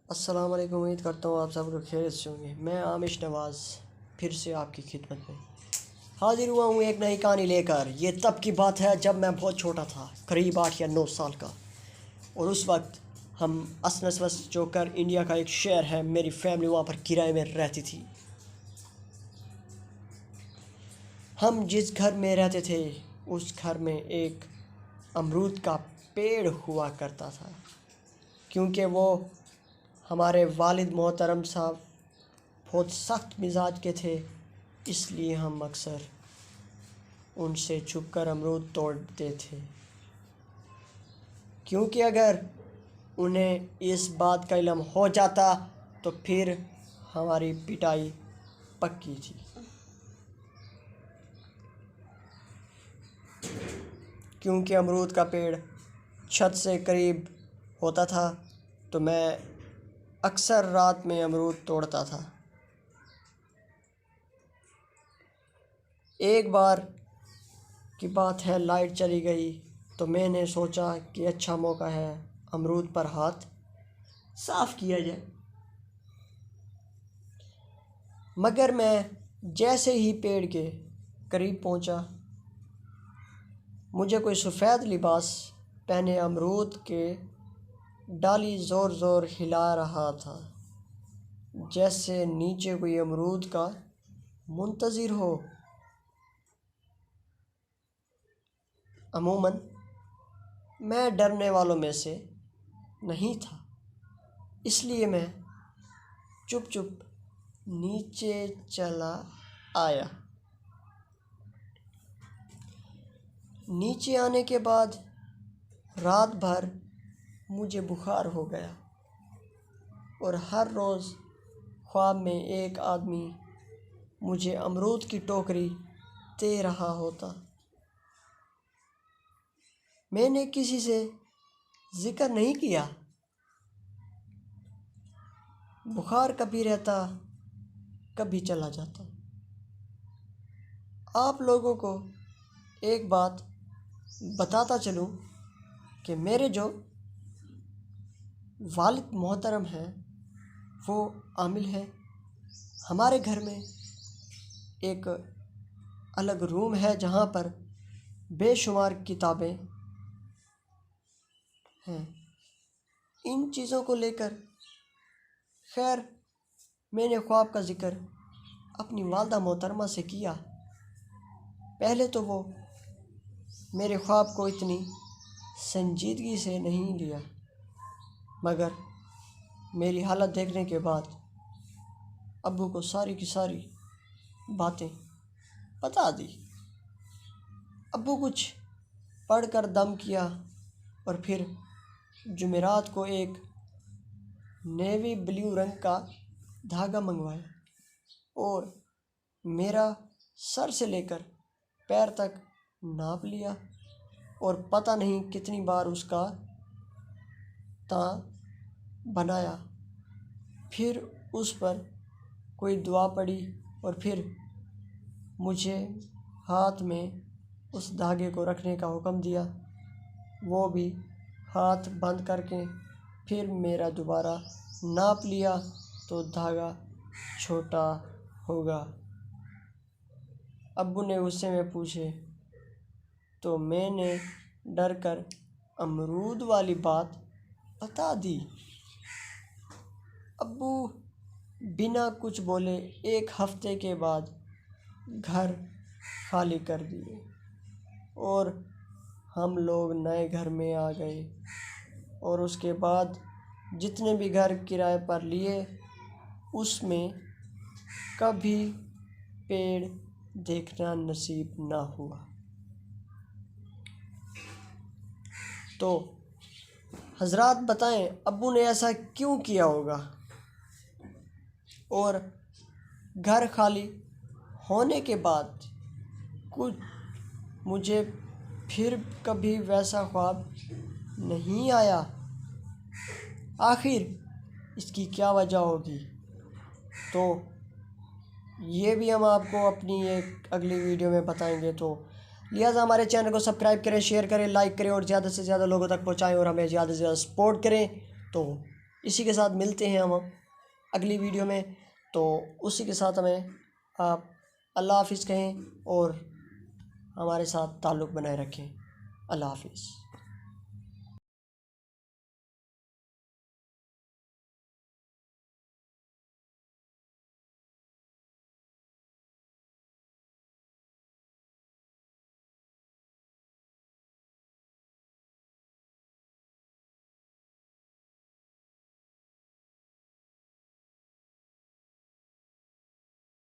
अस्सलाम वालेकुम। उम्मीद करता हूँ आप सब लोग खैरियत से होंगे। मैं आमिश नवाज़ फिर से आपकी खिदमत में हाजिर हुआ हूँ एक नई कहानी लेकर। ये तब की बात है जब मैं बहुत छोटा था, करीब 8 या 9 साल का। और उस वक्त हम असनसवस जो कर इंडिया का एक शहर है, मेरी फैमिली वहाँ पर किराए में रहती थी। हम जिस घर में रहते थे उस घर में एक अमरूद का पेड़ हुआ करता था। क्योंकि वो हमारे वालिद मोहतरम साहब बहुत सख्त मिजाज के थे, इसलिए हम अक्सर उनसे छुपकर अमरूद तोड़ते थे। क्योंकि अगर उन्हें इस बात का इल्म हो जाता तो फिर हमारी पिटाई पक्की थी। क्योंकि अमरूद का पेड़ छत से करीब होता था तो मैं अक्सर रात में अमरूद तोड़ता था। एक बार की बात है, लाइट चली गई तो मैंने सोचा कि अच्छा मौका है, अमरूद पर हाथ साफ किया जाए। मगर मैं जैसे ही पेड़ के करीब पहुंचा, मुझे कोई सफ़ेद लिबास पहने अमरूद के डाली ज़ोर ज़ोर हिला रहा था, जैसे नीचे कोई अमरूद का मुंतज़िर हो। अमूमन मैं डरने वालों में से नहीं था, इसलिए मैं चुप चुप नीचे चला आया। नीचे आने के बाद रात भर मुझे बुखार हो गया और हर रोज़ ख्वाब में एक आदमी मुझे अमरूद की टोकरी दे रहा होता। मैंने किसी से जिक्र नहीं किया। बुखार कभी रहता कभी चला जाता। आप लोगों को एक बात बताता चलूं कि मेरे जो वालिद मोहतरम हैं वो आमिल हैं। हमारे घर में एक अलग रूम है जहाँ पर बेशुमार किताबें हैं। इन चीज़ों को लेकर खैर मैंने ख्वाब का ज़िक्र अपनी वालदा मोहतरमा से किया। पहले तो वो मेरे ख्वाब को इतनी संजीदगी से नहीं लिया, मगर मेरी हालत देखने के बाद अब्बू को सारी की सारी बातें बता दी। अब्बू कुछ पढ़कर दम किया और फिर जुमेरात को एक नेवी ब्लू रंग का धागा मंगवाया और मेरा सर से लेकर पैर तक नाप लिया और पता नहीं कितनी बार उसका तां बनाया। फिर उस पर कोई दुआ पड़ी और फिर मुझे हाथ में उस धागे को रखने का हुक्म दिया। वो भी हाथ बंद करके फिर मेरा दोबारा नाप लिया तो धागा छोटा होगा। अब्बू ने गुस्से में पूछे तो मैंने डर कर अमरूद वाली बात बता दी। अब्बू बिना कुछ बोले एक हफ्ते के बाद घर खाली कर दिए और हम लोग नए घर में आ गए। और उसके बाद जितने भी घर किराए पर लिए उसमें कभी पेड़ देखना नसीब ना हुआ। तो हजरात बताएं अब्बू ने ऐसा क्यों किया होगा, और घर खाली होने के बाद कुछ मुझे फिर कभी वैसा ख्वाब नहीं आया। आखिर इसकी क्या वजह होगी, तो ये भी हम आपको अपनी एक अगली वीडियो में बताएंगे। तो लिहाजा हमारे चैनल को सब्सक्राइब करें, शेयर करें, लाइक करें और ज़्यादा से ज़्यादा लोगों तक पहुँचाएँ और हमें ज़्यादा से ज़्यादा सपोर्ट करें। तो इसी के साथ मिलते हैं हम अगली वीडियो में। तो उसी के साथ हमें आप अल्लाह हाफिज़ कहें और हमारे साथ ताल्लुक़ बनाए रखें। अल्लाह हाफिज़।